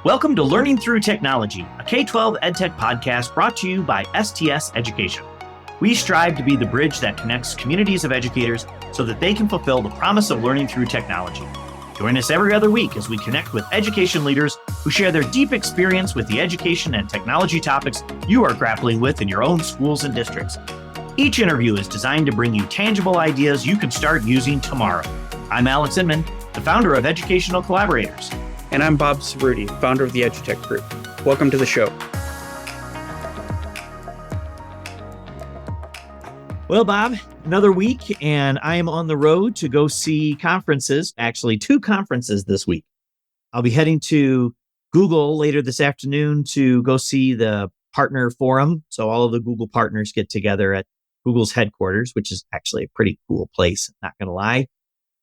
Welcome to Learning Through Technology, a K-12 EdTech podcast brought to you by STS Education. We strive to be the bridge that connects communities of educators so that they can fulfill the promise of learning through technology. Join us every other week as we connect with education leaders who share their deep experience with the education and technology topics you are grappling with in your own schools and districts. Each interview is designed to bring you tangible ideas you can start using tomorrow. I'm Alex Inman, the founder of Educational Collaborators. And I'm Bob Cerruti, founder of the EduTech Group. Welcome to the show. Well, Bob, another week, and I am on the road to go see conferences, actually 2 conferences this week. I'll be heading to Google later this afternoon to go see the partner forum. So all of the Google partners get together at Google's headquarters, which is actually a pretty cool place, not going to lie.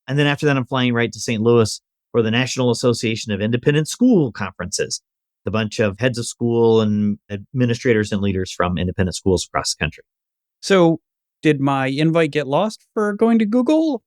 And then after that, I'm flying right to St. Louis for the National Association of Independent School Conferences, the bunch of heads of school and administrators and leaders from independent schools across the country. So did my invite get lost for going to Google?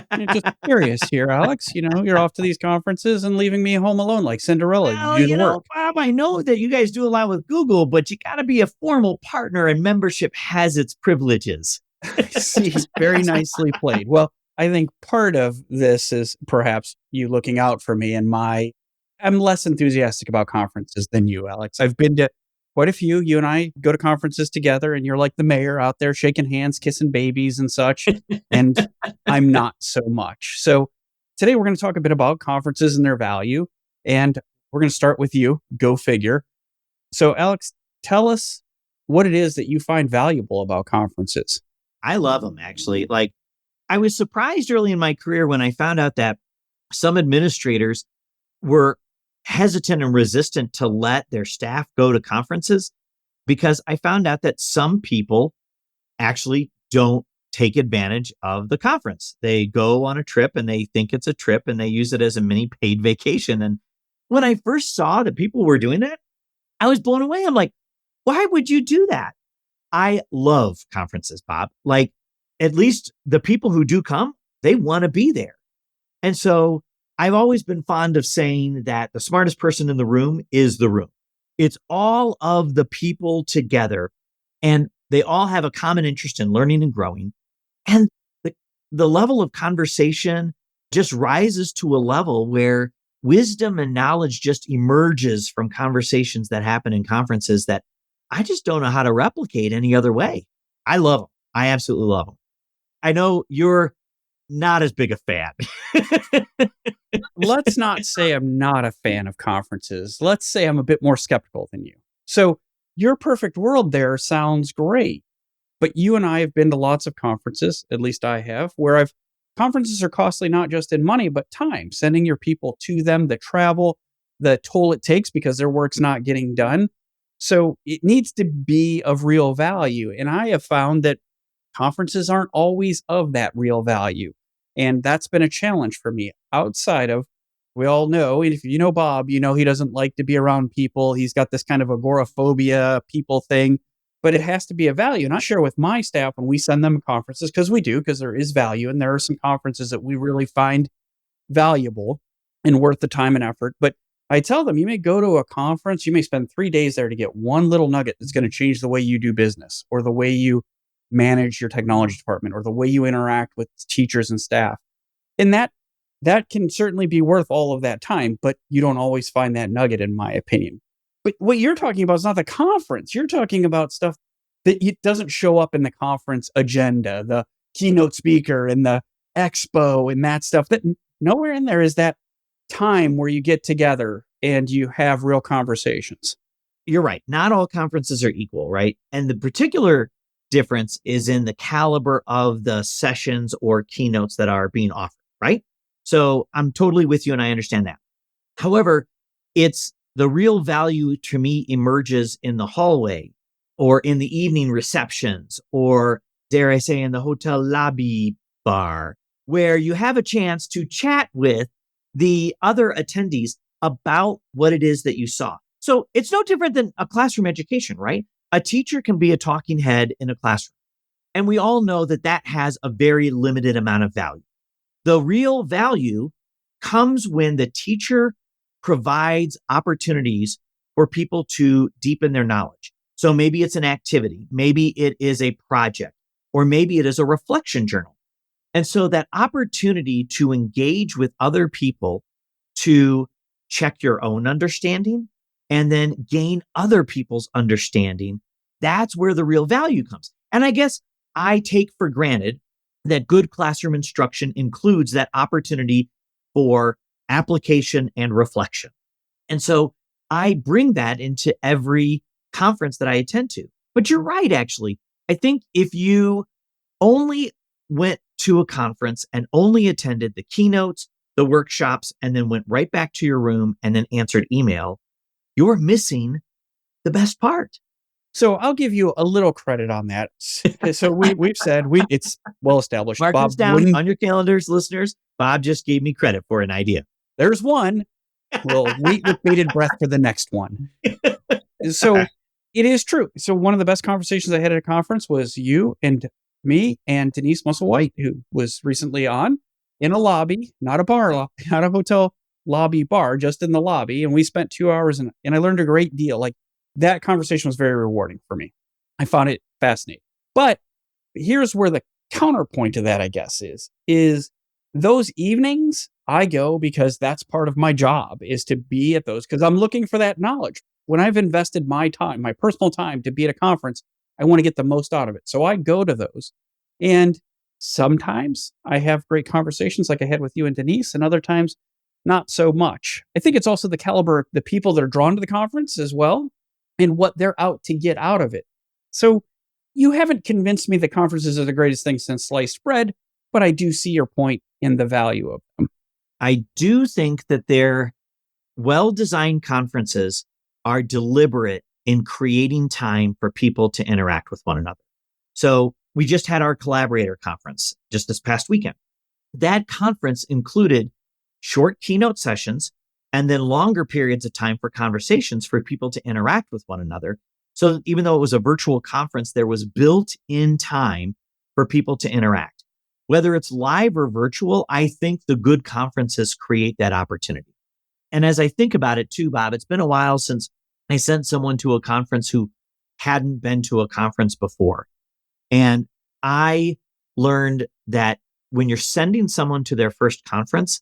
I'm just curious here, Alex. You know, you're off to these conferences and leaving me home alone like Cinderella. Well, Bob, I know that you guys do a lot with Google, but you got to be a formal partner and membership has its privileges. See, very nicely played. Well, I think part of this is perhaps you looking out for me and I'm less enthusiastic about conferences than you, Alex. I've been to quite a few. You and I go to conferences together and you're like the mayor out there shaking hands, kissing babies and such. And I'm not so much. So today we're going to talk a bit about conferences and their value. And we're going to start with you. Go figure. So Alex, tell us what it is that you find valuable about conferences. I love them, actually. I was surprised early in my career when I found out that some administrators were hesitant and resistant to let their staff go to conferences because I found out that some people actually don't take advantage of the conference. They go on a trip and they think it's a trip and they use it as a mini paid vacation. And when I first saw that people were doing that, I was blown away. I'm like, why would you do that? I love conferences, Bob. At least the people who do come, they want to be there. And so I've always been fond of saying that the smartest person in the room is the room. It's all of the people together and they all have a common interest in learning and growing. And the level of conversation just rises to a level where wisdom and knowledge just emerges from conversations that happen in conferences that I just don't know how to replicate any other way. I love them. I absolutely love them. I know you're not as big a fan. Let's not say I'm not a fan of conferences. Let's say I'm a bit more skeptical than you. So your perfect world there sounds great. But you and I have been to lots of conferences, at least I have, where conferences are costly not just in money, but time, sending your people to them, the travel, the toll it takes because their work's not getting done. So it needs to be of real value. And I have found that conferences aren't always of that real value. And that's been a challenge for me outside of, we all know, if you know Bob, you know he doesn't like to be around people. He's got this kind of agoraphobia people thing, but it has to be a value. And I share with my staff when we send them to conferences, because there is value. And there are some conferences that we really find valuable and worth the time and effort. But I tell them, you may go to a conference, you may spend 3 days there to get one little nugget that's going to change the way you do business or the way you manage your technology department or the way you interact with teachers and staff. And that can certainly be worth all of that time, but you don't always find that nugget, in my opinion. But what you're talking about is not the conference. You're talking about stuff that it doesn't show up in the conference agenda, the keynote speaker and the expo and that stuff. That nowhere in there is that time where you get together and you have real conversations. You're right. Not all conferences are equal, right? And the particular difference is in the caliber of the sessions or keynotes that are being offered, right? So I'm totally with you and I understand that. However, it's the real value to me emerges in the hallway or in the evening receptions or, dare I say, in the hotel lobby bar, where you have a chance to chat with the other attendees about what it is that you saw. So it's no different than a classroom education, right? A teacher can be a talking head in a classroom. And we all know that that has a very limited amount of value. The real value comes when the teacher provides opportunities for people to deepen their knowledge. So maybe it's an activity, maybe it is a project, or maybe it is a reflection journal. And so that opportunity to engage with other people to check your own understanding and then gain other people's understanding, that's where the real value comes. And I guess I take for granted that good classroom instruction includes that opportunity for application and reflection. And so I bring that into every conference that I attend to. But you're right, actually. I think if you only went to a conference and only attended the keynotes, the workshops, and then went right back to your room and then answered email, you're missing the best part. So I'll give you a little credit on that. So we've said it's well established. Mark Bob this down wouldn't. on your calendars, listeners. Bob just gave me credit for an idea. There's one. We'll wait with bated breath for the next one. So it is true. So one of the best conversations I had at a conference was you and me and Denise Musselwhite, who was recently on, in a lobby, not a bar, not a hotel lobby bar, just in the lobby. And we spent 2 hours and I learned a great deal. Like, that conversation was very rewarding for me. I found it fascinating. But here's where the counterpoint to that, I guess, is those evenings I go because that's part of my job, is to be at those, because I'm looking for that knowledge. When I've invested my time, my personal time, to be at a conference, I want to get the most out of it. So I go to those. And sometimes I have great conversations like I had with you and Denise, and other times not so much. I think it's also the caliber of the people that are drawn to the conference as well, and what they're out to get out of it. So you haven't convinced me that conferences are the greatest thing since sliced bread, but I do see your point in the value of them. I do think that their well-designed conferences are deliberate in creating time for people to interact with one another. So we just had our collaborator conference just this past weekend. That conference included short keynote sessions and then longer periods of time for conversations for people to interact with one another. So even though it was a virtual conference, there was built-in time for people to interact. Whether it's live or virtual, I think the good conferences create that opportunity. And as I think about it too, Bob, it's been a while since I sent someone to a conference who hadn't been to a conference before. And I learned that when you're sending someone to their first conference,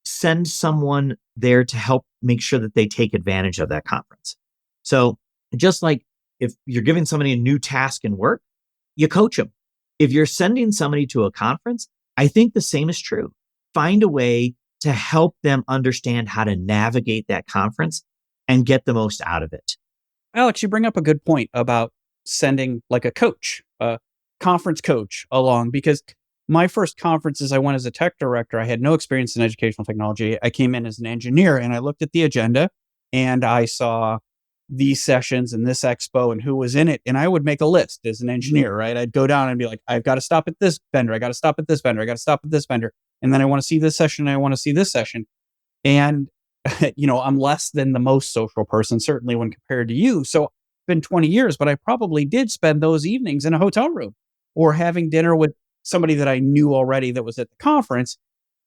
send someone there to help make sure that they take advantage of that conference. So just like if you're giving somebody a new task in work, you coach them. If you're sending somebody to a conference, I think the same is true. Find a way to help them understand how to navigate that conference and get the most out of it. Alex, you bring up a good point about sending like a coach, a conference coach along, because my first conferences I went as a tech director. I had no experience in educational technology. I came in as an engineer, and I looked at the agenda and I saw these sessions and this expo and who was in it. And I would make a list as an engineer, right? I'd go down and be like, I've got to stop at this vendor. I got to stop at this vendor. I got to stop at this vendor. And then I want to see this session. And I want to see this session. And, I'm less than the most social person, certainly when compared to you. So it's been 20 years, but I probably did spend those evenings in a hotel room or having dinner with somebody that I knew already that was at the conference.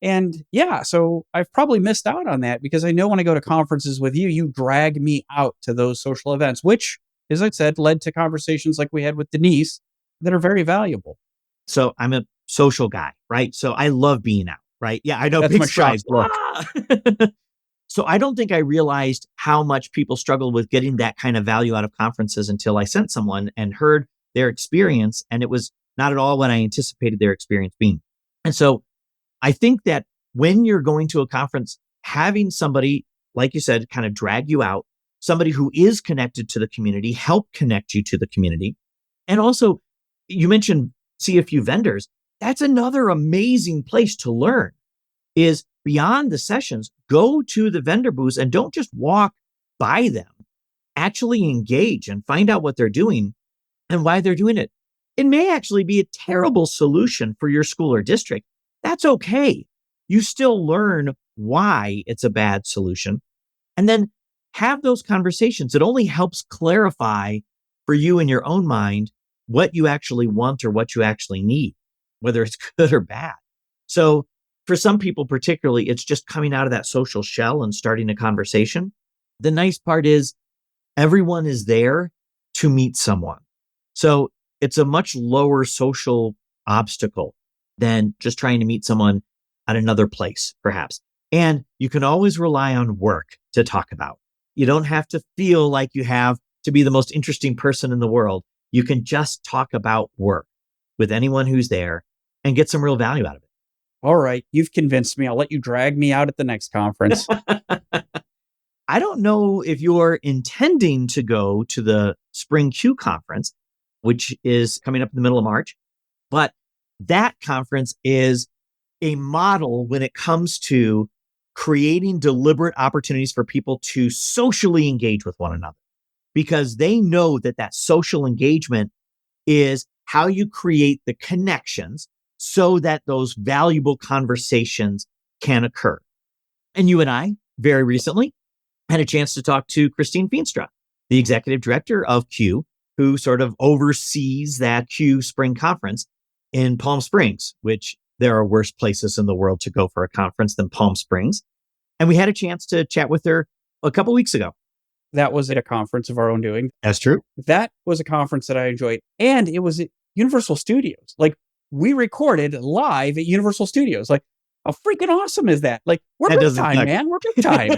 And yeah, so I've probably missed out on that, because I know when I go to conferences with you, you drag me out to those social events, which, as I said, led to conversations like we had with Denise that are very valuable. So I'm a social guy, right? So I love being out, right? Yeah, I know. That's Big my strides. shock look. So I don't think I realized how much people struggle with getting that kind of value out of conferences until I sent someone and heard their experience. And it was not at all what I anticipated their experience being. And so I think that when you're going to a conference, having somebody, like you said, kind of drag you out, somebody who is connected to the community, help connect you to the community. And also, you mentioned see a few vendors. That's another amazing place to learn, is beyond the sessions, go to the vendor booths and don't just walk by them. Actually engage and find out what they're doing and why they're doing it. It may actually be a terrible solution for your school or district. That's okay. You still learn why it's a bad solution. And then have those conversations. It only helps clarify for you in your own mind what you actually want or what you actually need, whether it's good or bad. So for some people, particularly, it's just coming out of that social shell and starting a conversation. The nice part is everyone is there to meet someone. So it's a much lower social obstacle than just trying to meet someone at another place, perhaps. And you can always rely on work to talk about. You don't have to feel like you have to be the most interesting person in the world. You can just talk about work with anyone who's there and get some real value out of All right, you've convinced me. I'll let you drag me out at the next conference. it. I don't know if you're intending to go to the Spring Q conference, which is coming up in the middle of March, but that conference is a model when it comes to creating deliberate opportunities for people to socially engage with one another, because they know that that social engagement is how you create the connections so that those valuable conversations can occur. And you and I, very recently, had a chance to talk to Christine Feenstra, the executive director of Q, who sort of oversees that Q Spring Conference in Palm Springs, which there are worse places in the world to go for a conference than Palm Springs. And we had a chance to chat with her a couple weeks ago. That was at a conference of our own doing. That's true. That was a conference that I enjoyed. And it was at Universal Studios. Like, we recorded live at Universal Studios. Like, how freaking awesome is that? Like, we're That big doesn't time, suck. man. We're big time.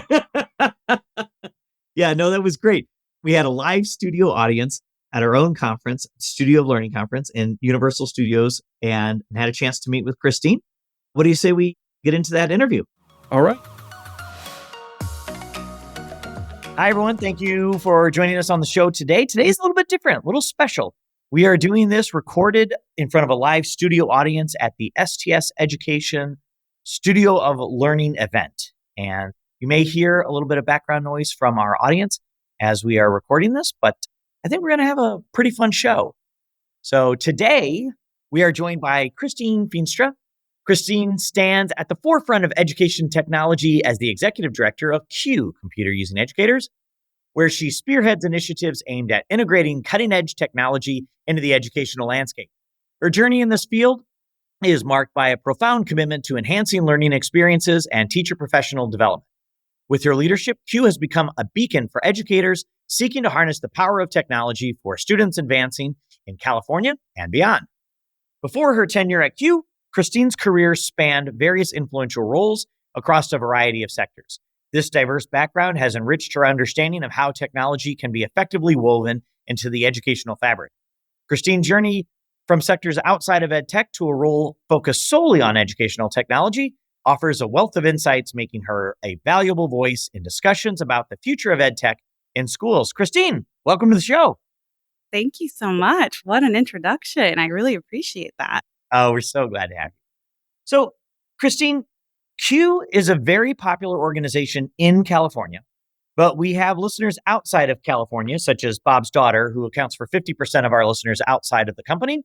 Yeah, no, that was great. We had a live studio audience at our own conference, Studio of Learning Conference in Universal Studios, and had a chance to meet with Christine. What do you say we get into that interview? All right. Hi, everyone. Thank you for joining us on the show today. Today's a little bit different, a little special. We are doing this recorded in front of a live studio audience at the STS Education Studio of Learning event. And you may hear a little bit of background noise from our audience as we are recording this, but I think we're going to have a pretty fun show. So today we are joined by Christine Feenstra. Christine stands at the forefront of education technology as the executive director of Q, Computer Using Educators, where she spearheads initiatives aimed at integrating cutting-edge technology into the educational landscape. Her journey in this field is marked by a profound commitment to enhancing learning experiences and teacher professional development. With her leadership, Q has become a beacon for educators seeking to harness the power of technology for students advancing in California and beyond. Before her tenure at Q, Christine's career spanned various influential roles across a variety of sectors. This diverse background has enriched her understanding of how technology can be effectively woven into the educational fabric. Christine's journey from sectors outside of EdTech to a role focused solely on educational technology offers a wealth of insights, making her a valuable voice in discussions about the future of EdTech in schools. Christine, welcome to the show. Thank you so much. What an introduction. I really appreciate that. Oh, we're so glad to have you. So, Christine, Q is a very popular organization in California, but we have listeners outside of California, such as Bob's daughter, who accounts for 50% of our listeners outside of the company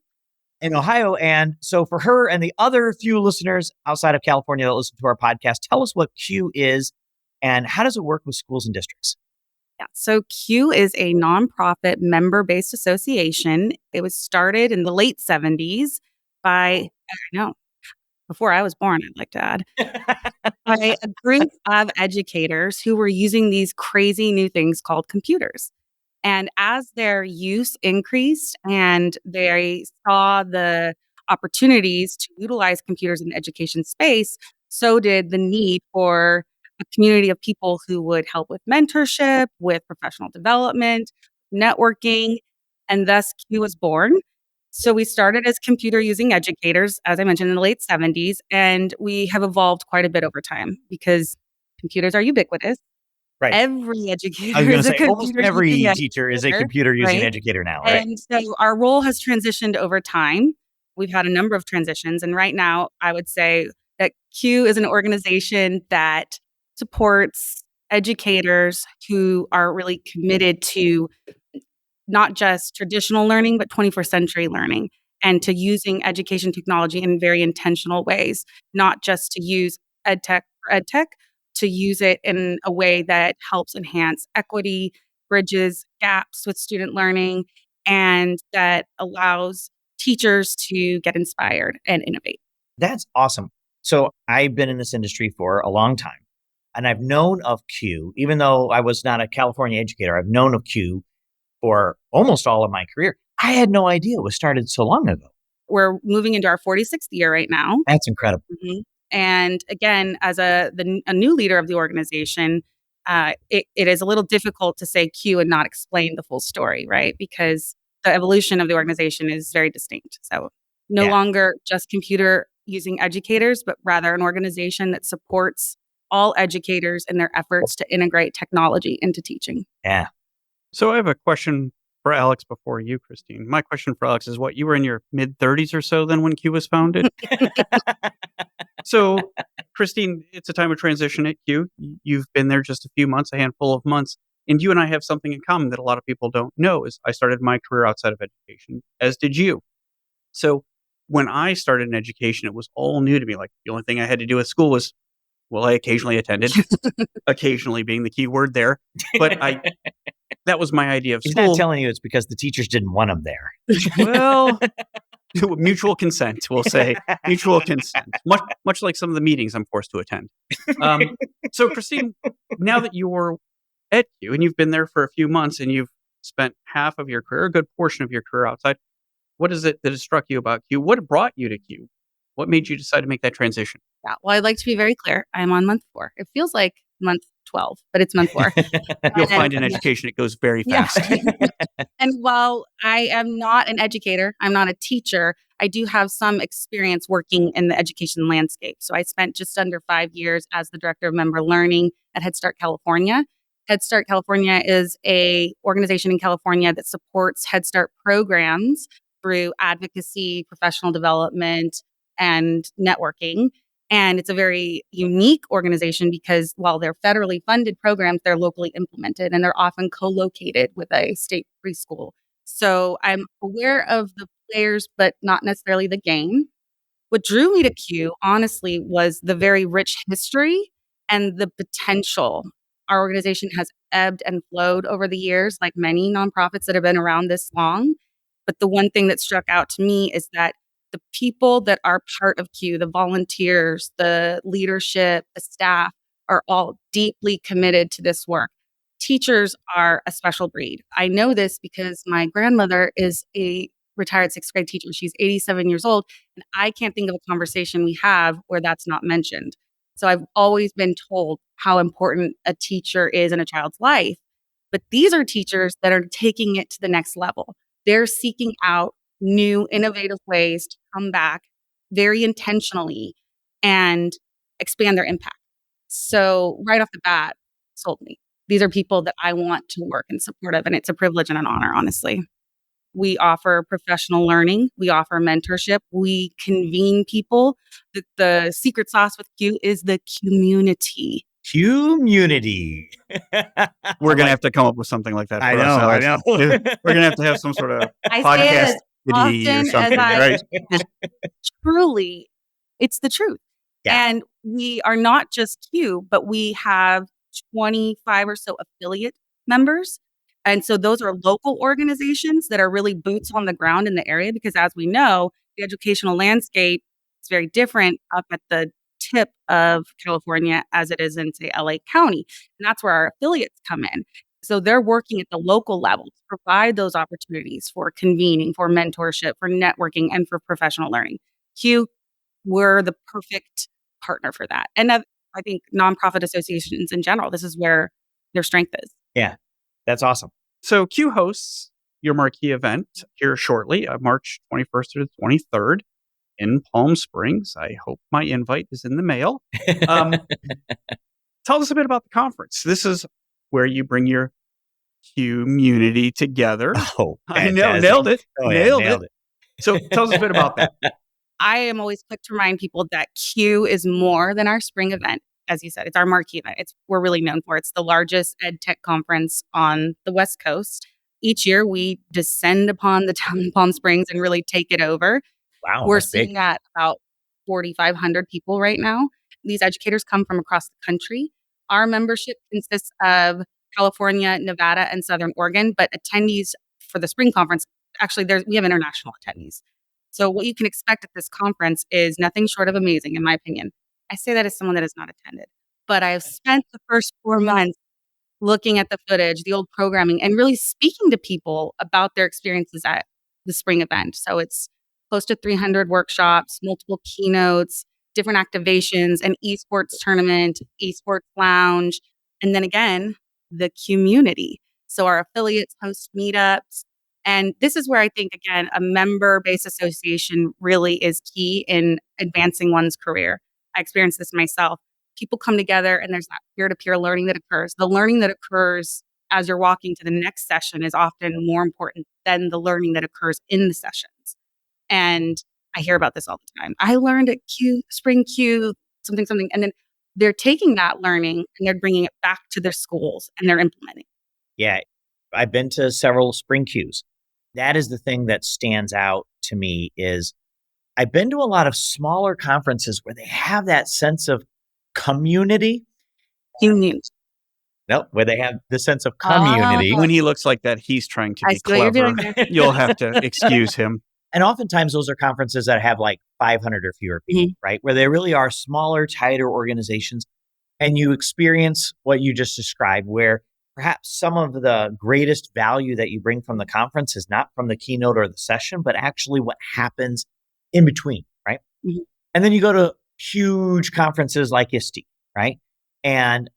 in Ohio. And so for her and the other few listeners outside of California that listen to our podcast, tell us what Q is and how does it work with schools and districts? Yeah. So Q is a nonprofit member-based association. It was started in the late 70s by, no, before I was born, I'd like to add, by a group of educators who were using these crazy new things called computers. And as their use increased and they saw the opportunities to utilize computers in the education space, so did the need for a community of people who would help with mentorship, with professional development, networking, and thus Q was born. So we started as computer using educators, as I mentioned, in the late 70s, and we have evolved quite a bit over time because computers are ubiquitous. Right. Every I educator was going to is a say almost computer every using teacher is a educator, computer using right? educator now, right? And so our role has transitioned over time. We've had a number of transitions. And right now, I would say that Q is an organization that supports educators who are really committed to not just traditional learning, but 21st century learning and to using education technology in very intentional ways, not just to use edtech for edtech, to use it in a way that helps enhance equity, bridges gaps with student learning, and that allows teachers to get inspired and innovate. That's awesome. So I've been in this industry for a long time, and I've known of Q, even though I was not a California educator. I've known of Q for almost all of my career. I had no idea it was started so long ago. We're moving into our 46th year right now. That's incredible. Mhm. And again, as a new leader of the organization, it is a little difficult to say Q and not explain the full story, right? Because the evolution of the organization is very distinct. So no Yeah. longer just computer using educators, but rather an organization that supports all educators in their efforts to integrate technology into teaching. Yeah. So I have a question for Alex before you, Christine. My question for Alex is, you were in your mid-30s or so then when Q was founded? So, Christine, it's a time of transition at Q. You've been there just a few months, a handful of months, and you and I have something in common that a lot of people don't know is I started my career outside of education, as did you. So when I started in education, it was all new to me. Like the only thing I had to do at school was, well, I occasionally attended, occasionally being the key word there, but that was my idea of He's not school. telling you it's because the teachers didn't want him there. Well, mutual consent, we'll say. Mutual consent. Much like some of the meetings I'm forced to attend. So, Christine, now that you're at Q and you've been there for a few months and you've spent half of your career, a good portion of your career outside, what is it that has struck you about Q? What brought you to Q? What made you decide to make that transition? Yeah. Well, I'd like to be very clear. I'm on month 4. It feels like month 12, but it's month 4. You'll And find in education it goes very yeah. fast. And while I am not an educator, I'm not a teacher, I do have some experience working in the education landscape. So I spent just under 5 years as the director of member learning at Head Start California. Head Start California is a organization in California that supports Head Start programs through advocacy, professional development, and networking. And it's a very unique organization because while they're federally funded programs, they're locally implemented and they're often co-located with a state preschool. So I'm aware of the players, but not necessarily the game. What drew me to Q, honestly, was the very rich history and the potential. Our organization has ebbed and flowed over the years, like many nonprofits that have been around this long. But the one thing that struck out to me is that the people that are part of Q, the volunteers, the leadership, the staff, are all deeply committed to this work. Teachers are a special breed. I know this because my grandmother is a retired 6th grade teacher. She's 87 years old, and I can't think of a conversation we have where that's not mentioned. So I've always been told how important a teacher is in a child's life. But these are teachers that are taking it to the next level. They're seeking out new, innovative ways to come back very intentionally and expand their impact. So right off the bat, sold me. These are people that I want to work in support of, and it's a privilege and an honor, honestly. We offer professional learning. We offer mentorship. We convene people. The secret sauce with Q is the community. Community. We're going to have to come up with something like that for I ourselves. know. We're going to have some sort of I say it podcast as or often something, as right? truly, it's the truth. Yeah. And we are not just Q, but we have 25 or so affiliate members. And so those are local organizations that are really boots on the ground in the area because as we know, the educational landscape is very different up at the tip of California as it is in, say, LA County. And that's where our affiliates come in. So they're working at the local level to provide those opportunities for convening, for mentorship, for networking, and for professional learning. Q, we're the perfect partner for that. And I think nonprofit associations in general, this is where their strength is. Yeah. That's awesome. So Q hosts your marquee event here shortly, March 21st to the 23rd in Palm Springs. I hope my invite is in the mail. Tell us a bit about the conference. This is where you bring your community together. Oh, I know, fantastic. nailed it. Oh, yeah, nailed it. So tell us a bit about that. I am always quick to remind people that Q is more than our spring event. As you said, it's our marquee event. We're really known for it. It's the largest ed tech conference on the West Coast. Each year, we descend upon the town of Palm Springs and really take it over. Wow. We're That's big. seeing at about 4,500 people right now. These educators come from across the country. Our membership consists of California, Nevada, and Southern Oregon, but attendees for the spring conference, actually, we have international attendees. So what you can expect at this conference is nothing short of amazing, in my opinion. I say that as someone that has not attended, but I've spent the first 4 months looking at the footage, the old programming, and really speaking to people about their experiences at the spring event. So it's close to 300 workshops, multiple keynotes, different activations, an esports tournament, esports lounge, and then again, the community. So our affiliates host meetups. And this is where I think, again, a member based association really is key in advancing one's career. I experienced this myself. People come together and there's that peer to peer learning that occurs. The learning that occurs as you're walking to the next session is often more important than the learning that occurs in the sessions. And I hear about this all the time. I learned at Spring Q, something, something. And then they're taking that learning and they're bringing it back to their schools and they're implementing. Yeah, I've been to several spring Qs. That is the thing that stands out to me is I've been to a lot of smaller conferences where they have that sense of community. Union. Nope, where they have the sense of Oh, community. When he looks like that, he's trying to I be see what you're clever. doing there. You'll have to excuse him. And oftentimes those are conferences that have like 500 or fewer people, right? Where they really are smaller, tighter organizations. And you experience what you just described, where perhaps some of the greatest value that you bring from the conference is not from the keynote or the session, but actually what happens in between, right? Mhm. And then you go to huge conferences like ISTE, right? And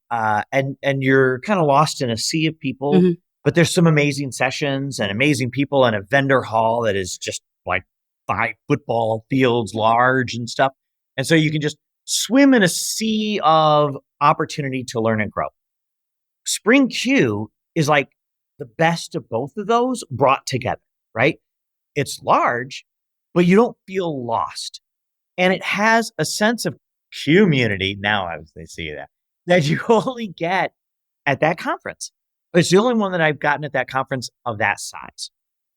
you're kind of lost in a sea of people, Mhm. but there's some amazing sessions and amazing people and a vendor hall that is just like 5 football fields large and stuff. And so you can just swim in a sea of opportunity to learn and grow. Spring Q is like the best of both of those brought together, right? It's large, but you don't feel lost. And it has a sense of community. Now I see that you only get at that conference. It's the only one that I've gotten at that conference of that size.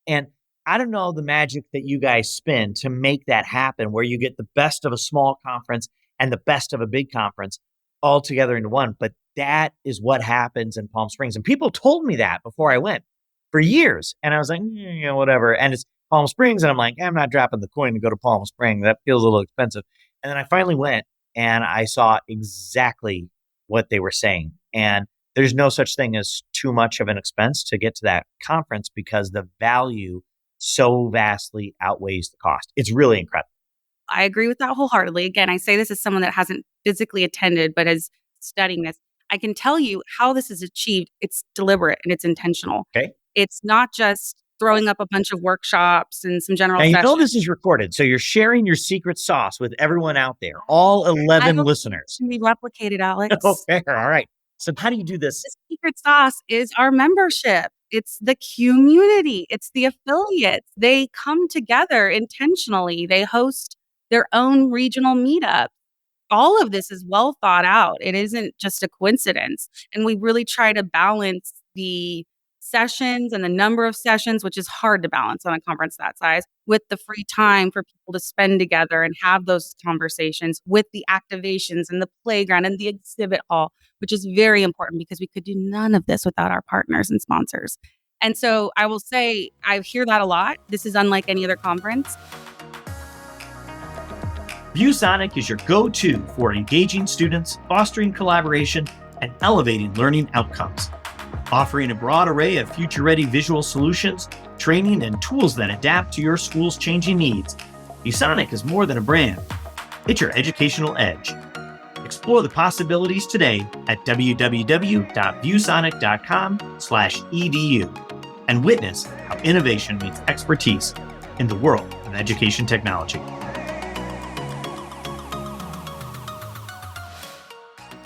And I don't know the magic that you guys spin to make that happen, where you get the best of a small conference and the best of a big conference all together into one. But that is what happens in Palm Springs. And people told me that before I went for years. And I was like, whatever. And it's Palm Springs. And I'm like, I'm not dropping the coin to go to Palm Springs. That feels a little expensive. And then I finally went and I saw exactly what they were saying. And there's no such thing as too much of an expense to get to that conference because the value so vastly outweighs the cost. It's really incredible. I agree with that wholeheartedly. Again, I say this as someone that hasn't physically attended, but is studying this. I can tell you how this is achieved. It's deliberate and it's intentional. Okay. It's not just throwing up a bunch of workshops and some general Now, you know sessions. this is recorded, so you're sharing your secret sauce with everyone out there, all 11 listeners. Can be replicated, Alex. Oh, fair. All right. So how do you do this? The secret sauce is our membership. It's the community. It's the affiliates. They come together intentionally. They host their own regional meetup. All of this is well thought out. It isn't just a coincidence. And we really try to balance the sessions and the number of sessions, which is hard to balance on a conference that size, with the free time for people to spend together and have those conversations, with the activations and the playground and the exhibit hall, which is very important because we could do none of this without our partners and sponsors. And so I will say, I hear that a lot. This is unlike any other conference. ViewSonic is your go-to for engaging students, fostering collaboration, and elevating learning outcomes. Offering a broad array of future-ready visual solutions, training, and tools that adapt to your school's changing needs, ViewSonic is more than a brand. It's your educational edge. Explore the possibilities today at www.viewsonic.com/edu and witness how innovation meets expertise in the world of education technology.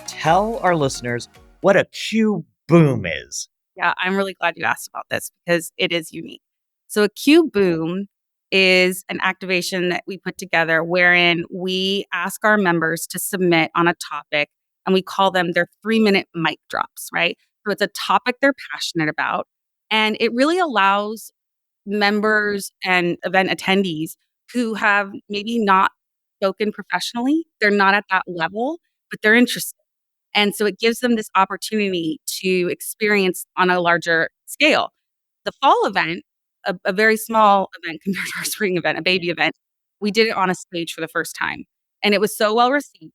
Tell our listeners what a Q Boom is. Yeah, I'm really glad you asked about this because it is unique. So a Q Boom is an activation that we put together wherein we ask our members to submit on a topic and we call them their 3-minute mic drops, right? So it's a topic they're passionate about. And it really allows members and event attendees who have maybe not spoken professionally, they're not at that level, but they're interested. And so it gives them this opportunity to experience on a larger scale. The fall event a very small event compared to our spring event, a baby event. We did it on a stage for the first time, and it was so well received.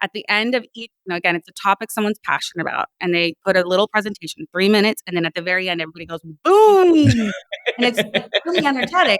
At the end of each, again, it's a topic someone's passionate about, and they put a little presentation, 3 minutes, and then at the very end, everybody goes boom, and it's really energetic.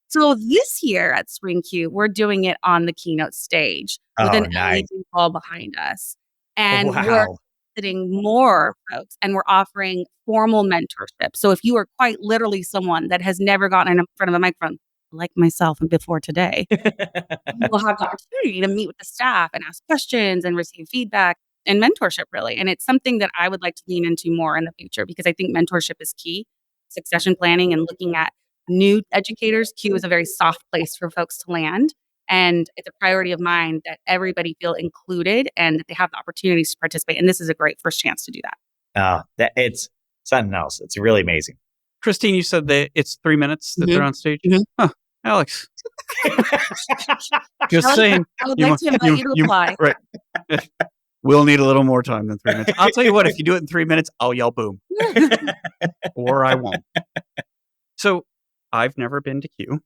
So this year at Spring Q, we're doing it on the keynote stage with Oh, an nice. LED wall behind us. And we're Wow. sitting more folks, and we're offering formal mentorship. So if you are quite literally someone that has never gotten in front of a microphone, like myself and before today, you will have the opportunity to meet with the staff and ask questions and receive feedback and mentorship, really. And it's something that I would like to lean into more in the future because I think mentorship is key. Succession planning and looking at new educators, Q is a very soft place for folks to land. And it's a priority of mine that everybody feel included and that they have the opportunities to participate. And this is a great first chance to do that. That it's something else. It's really amazing. Christine, you said that it's 3 minutes that they're on stage. Huh, Alex. Just saying. I would like to invite you to apply. Right. We'll need a little more time than 3 minutes. I'll tell you what, if you do it in 3 minutes, I'll yell boom. Or I won't. So I've never been to Q.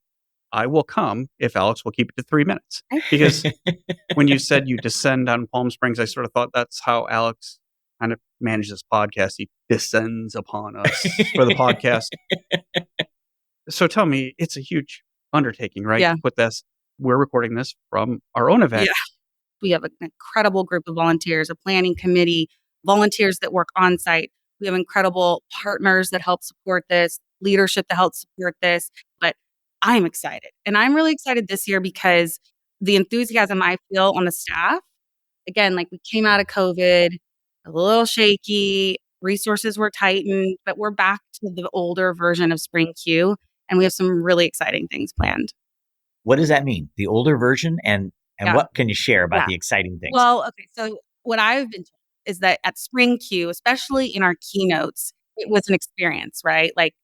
I will come if Alex will keep it to 3 minutes. Because when you said you descend on Palm Springs, I sort of thought that's how Alex kind of manages this podcast. He descends upon us for the podcast. So tell me, it's a huge undertaking, right? Yeah. Put this, we're recording this from our own event. Yeah. We have an incredible group of volunteers, a planning committee, volunteers that work on site. We have incredible partners that help support this, leadership that helps support this. But I'm excited. And I'm really excited this year because the enthusiasm I feel on the staff, again, like we came out of COVID, a little shaky, resources were tightened, but we're back to the older version of Spring Q. And we have some really exciting things planned. What does that mean? The older version and Yeah. what can you share about Yeah. the exciting things? Well, okay. So what I've been told is that at Spring Q, especially in our keynotes, it was an experience, right? Like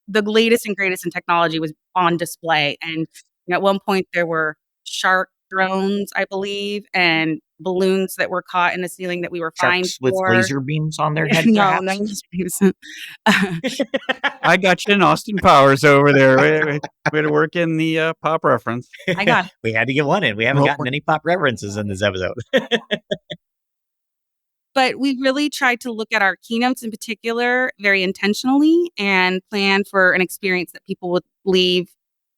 the latest and greatest in technology was on display. And at one point there were shark drones, I believe, and balloons that were caught in the ceiling that we were fined Sharks with for. laser beams on their head, No, perhaps? no. I got you in Austin Powers over there. We had to work in the pop reference. I got it. We had to get one in. We haven't Well, gotten any pop references in this episode. But we really tried to look at our keynotes in particular very intentionally and plan for an experience that people would leave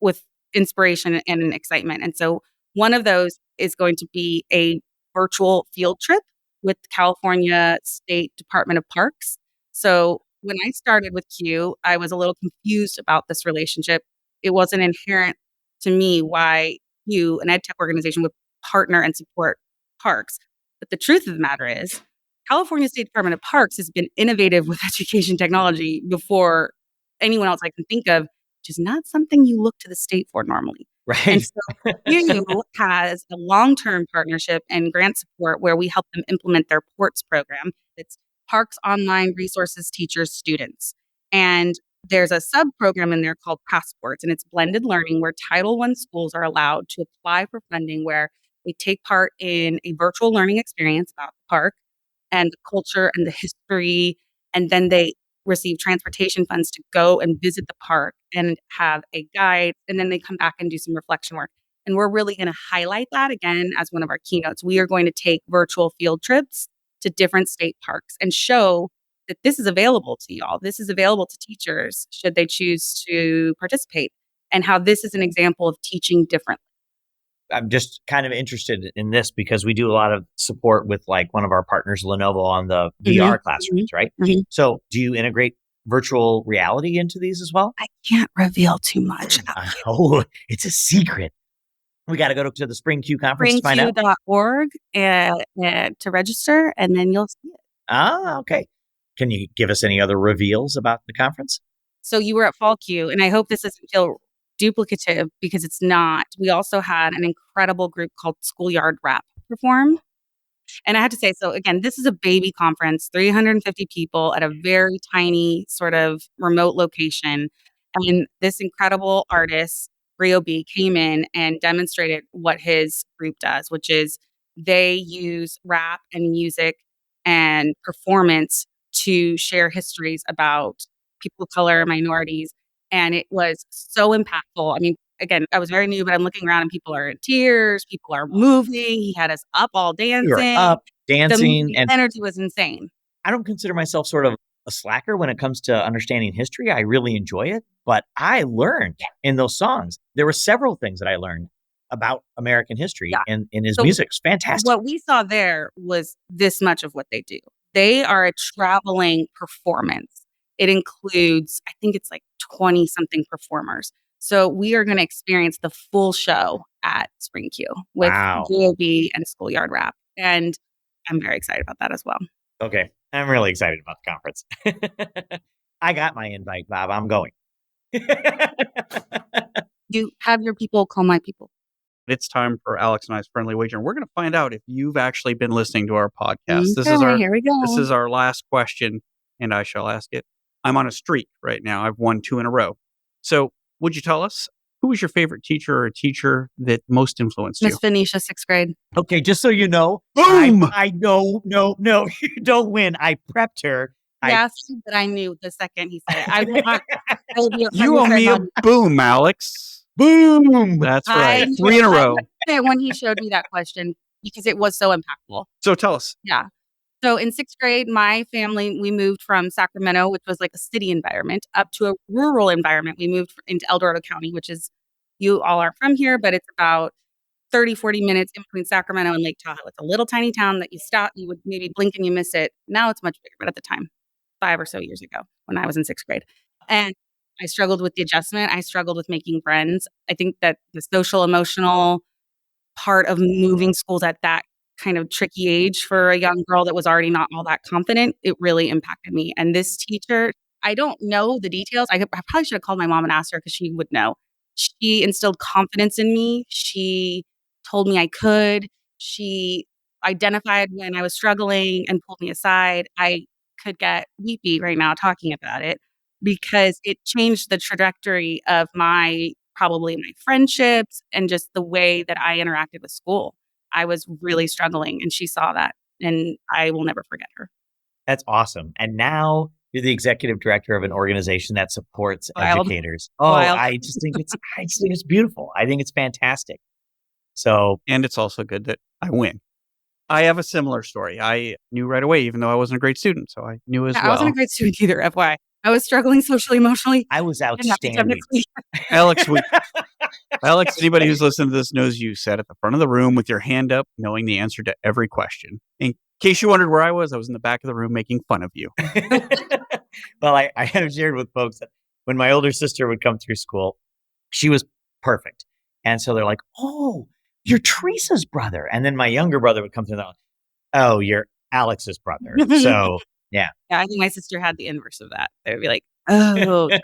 with inspiration and excitement. And so one of those is going to be a virtual field trip with California State Department of Parks. So when I started with Q, I was a little confused about this relationship. It wasn't inherent to me why Q, an ed tech organization, would partner and support parks. But the truth of the matter is, California State Department of Parks has been innovative with education technology before anyone else I can think of, which is not something you look to the state for normally. And Right. so Q has a long-term partnership and grant support where we help them implement their PORTS program. It's Parks Online Resources Teachers Students. And there's a sub-program in there called Passports, and it's blended learning where Title I schools are allowed to apply for funding where they take part in a virtual learning experience about the park and the culture and the history. And then they receive transportation funds to go and visit the park and have a guide. And then they come back and do some reflection work. And we're really going to highlight that again as one of our keynotes. We are going to take virtual field trips to different state parks and show that this is available to y'all. This is available to teachers should they choose to participate, and how this is an example of teaching differently. I'm just kind of interested in this because we do a lot of support with like one of our partners, Lenovo, on the VR classrooms, right? Mhm. So do you integrate virtual reality into these as well? I can't reveal too much. I know. It's a secret. We got to go to the Spring Q conference to find out. springq.org to register, and then you'll see it. Ah, okay. Can you give us any other reveals about the conference? So you were at Fall Q, and I hope this doesn't feel duplicative because it's not. We also had an incredible group called Schoolyard Rap perform. And I had to say, so again, this is a baby conference, 350 people at a very tiny sort of remote location. And this incredible artist, Rio B, came in and demonstrated what his group does, which is they use rap and music and performance to share histories about people of color, minorities, And it was so impactful. I mean, again, I was very new, but I'm looking around and people are in tears, people are moving. He had us up all You were dancing. up, dancing, The and energy was insane. I don't consider myself sort of a slacker when it comes to understanding history. I really enjoy it, but I learned in those songs. There were several things that I learned about American history, Yeah. and his So music is fantastic. what we saw there was this much of what they do. They are a traveling performance. It includes, I think it's like 20 something performers. So we are going to experience the full show at Spring Q with Wow. GOB and Schoolyard Rap. And I'm very excited about that as well. Okay. I'm really excited about the conference. I got my invite, Bob. I'm going. You have your people call my people. It's time for Alex and I's friendly wager, and we're going to find out if you've actually been listening to our podcast. Okay, here we go. This is our last question, and I shall ask it. I'm on a streak right now. I've won 2 in a row. So, would you tell us who was your favorite teacher or teacher that most influenced you? Miss Venetia, 6th grade. Okay, just so you know, Boom! I know, no, you don't win. I prepped her. Yes, but I knew the second he said it. I will be a You owe friend me a with boom, Alex. Boom. That's I right. knew 3 in a row. when he showed me that question because it was so impactful. So tell us. Yeah. So in 6th grade, my family, we moved from Sacramento, which was like a city environment, up to a rural environment. We moved into El Dorado County, which is, you all are from here, but it's about 30, 40 minutes in between Sacramento and Lake Tahoe. It's a little tiny town that you stop, you would maybe blink and you miss it. Now it's much bigger, but at the time, 5 or so years ago when I was in 6th grade. And I struggled with the adjustment. I struggled with making friends. I think that the social, emotional part of moving schools at that kind of tricky age for a young girl that was already not all that confident, it really impacted me. And this teacher, I don't know the details. I probably should have called my mom and asked her because she would know. She instilled confidence in me. She told me I could. She identified when I was struggling and pulled me aside. I could get weepy right now talking about it because it changed the trajectory of probably my friendships and just the way that I interacted with school. I was really struggling and she saw that and I will never forget her. That's awesome. And now you're the executive director of an organization that supports Wild. educators. Oh, Wild. I just think it's beautiful. I think it's fantastic. So, And it's also good that I win. I have a similar story. I knew right away, even though I wasn't a great student. So I knew as well. I wasn't a great student either, FYI. I was struggling socially, emotionally. I was and outstanding. academically. Alex, anybody who's listening to this knows you sat at the front of the room with your hand up, knowing the answer to every question. In case you wondered where I was in the back of the room making fun of you. Well, I have shared with folks that when my older sister would come through school, she was perfect. And so they're like, oh, you're Teresa's brother. And then my younger brother would come through and they're like, oh, you're Alex's brother. So, yeah. Yeah, I think my sister had the inverse of that. They would be like, oh, you're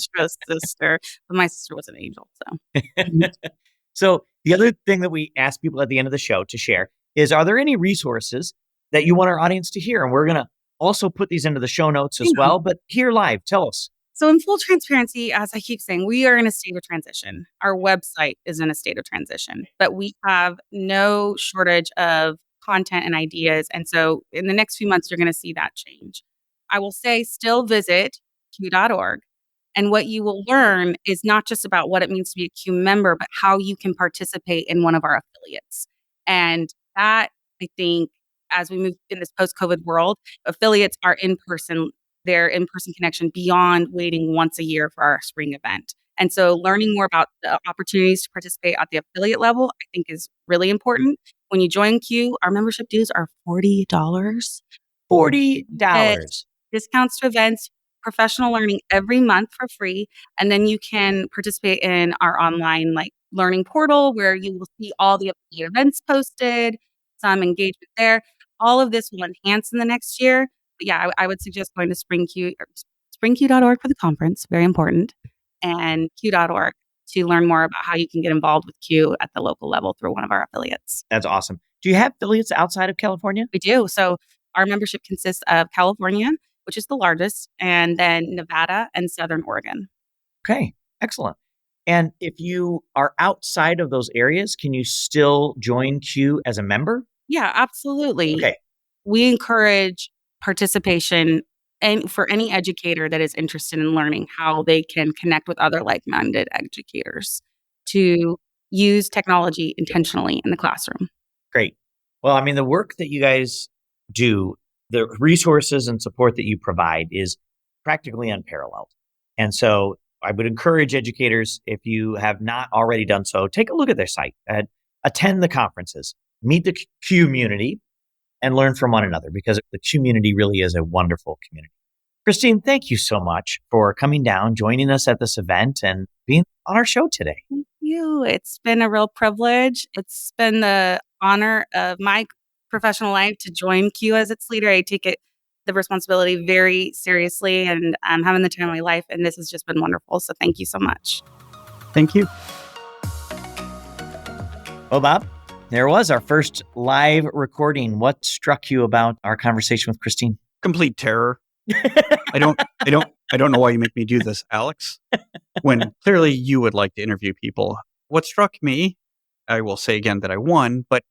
Teresa's sister. But my sister was an angel. So, So the other thing that we ask people at the end of the show to share is, are there any resources that you want our audience to hear? And we're going to also put these into the show notes as well, but here live, tell us. So in full transparency, as I keep saying, we are in a state of transition. Our website is in a state of transition, but we have no shortage of content and ideas. And so in the next few months, you're going to see that change. I will say still visit q.org. And what you will learn is not just about what it means to be a Q member, but how you can participate in one of our affiliates. And that, I think, as we move in this post-COVID world, affiliates are in person. Their in-person connection beyond waiting once a year for our spring event. And so learning more about the opportunities to participate at the affiliate level, I think is really important. When you join Q, our membership dues are $40. $40. Discounts to events, professional learning every month for free. And then you can participate in our online learning portal where you will see all the affiliate events posted, some engagement there. All of this will enhance in the next year. But yeah, I would suggest going to springq.org for the conference, very important, and q.org to learn more about how you can get involved with Q at the local level through one of our affiliates. That's awesome. Do you have affiliates outside of California? We do. So our membership consists of California, which is the largest, and then Nevada and Southern Oregon. Okay, excellent. And if you are outside of those areas, can you still join Q as a member? Yeah, absolutely. Okay. We encourage participation And for any educator that is interested in learning how they can connect with other like-minded educators to use technology intentionally in the classroom. Great. Well, I mean, the work that you guys do, the resources and support that you provide is practically unparalleled. And so I would encourage educators, if you have not already done so, take a look at their site, attend the conferences, meet the community, and learn from one another, because the community really is a wonderful community. Christine, thank you so much for coming down, joining us at this event, and being on our show today. Thank you. It's been a real privilege. It's been the honor of my professional life to join CUE as its leader. I take the responsibility very seriously, and I'm having the time of my life, and this has just been wonderful. So thank you so much. Thank you. Well, Bob, there was our first live recording. What struck you about our conversation with Christine? Complete terror. I don't know why you make me do this, Alex, when clearly you would like to interview people. What struck me, I will say again that I won, but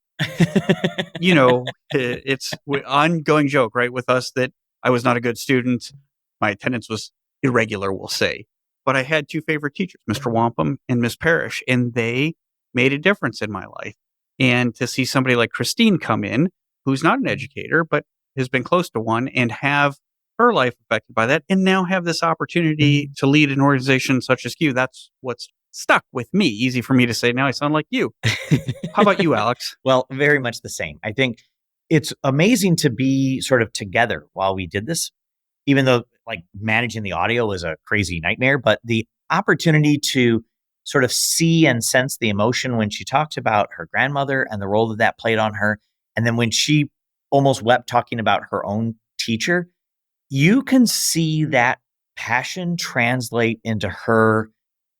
it's an ongoing joke, right, with us that I was not a good student. My attendance was irregular, we'll say. But I had two favorite teachers, Mr. Wampum and Miss Parrish, and they made a difference in my life. And to see somebody like Christine come in, who's not an educator, but has been close to one, and have her life affected by that, and now have this opportunity to lead an organization such as CUE, that's what's stuck with me. Easy for me to say now I sound like you. How about you, Alex? Well, very much the same. I think it's amazing to be sort of together while we did this, even though like managing the audio was a crazy nightmare, but the opportunity to sort of see and sense the emotion when she talked about her grandmother and the role that played on her. And then when she almost wept talking about her own teacher, you can see that passion translate into her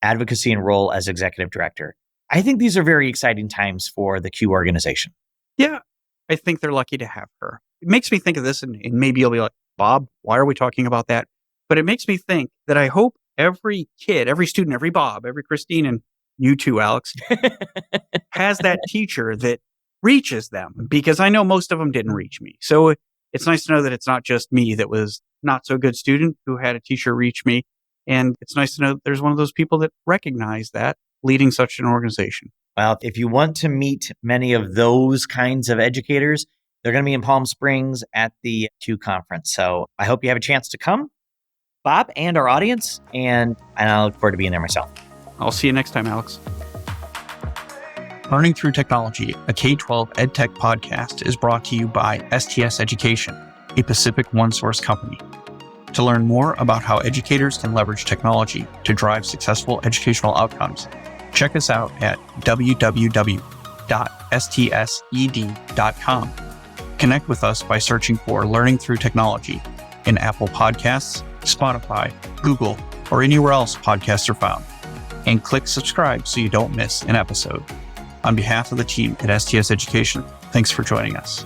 advocacy and role as executive director. I think these are very exciting times for the CUE organization. Yeah, I think they're lucky to have her. It makes me think of this, and maybe you'll be like, Bob, why are we talking about that? But it makes me think that I hope every kid, every student, every Bob, every Christine, and you too, Alex, has that teacher that reaches them, because I know most of them didn't reach me. So it's nice to know that it's not just me that was not so good student who had a teacher reach me. And it's nice to know that there's one of those people that recognize that leading such an organization. Well, if you want to meet many of those kinds of educators, they're going to be in Palm Springs at the CUE conference. So I hope you have a chance to come, Bob, and our audience. And I look forward to being there myself. I'll see you next time, Alex. Learning Through Technology, a K-12 EdTech podcast, is brought to you by STS Education, a Pacific OneSource company. To learn more about how educators can leverage technology to drive successful educational outcomes, check us out at www.stsed.com. Connect with us by searching for Learning Through Technology in Apple Podcasts, Spotify, Google, or anywhere else podcasts are found. And click subscribe so you don't miss an episode. On behalf of the team at STS Education, thanks for joining us.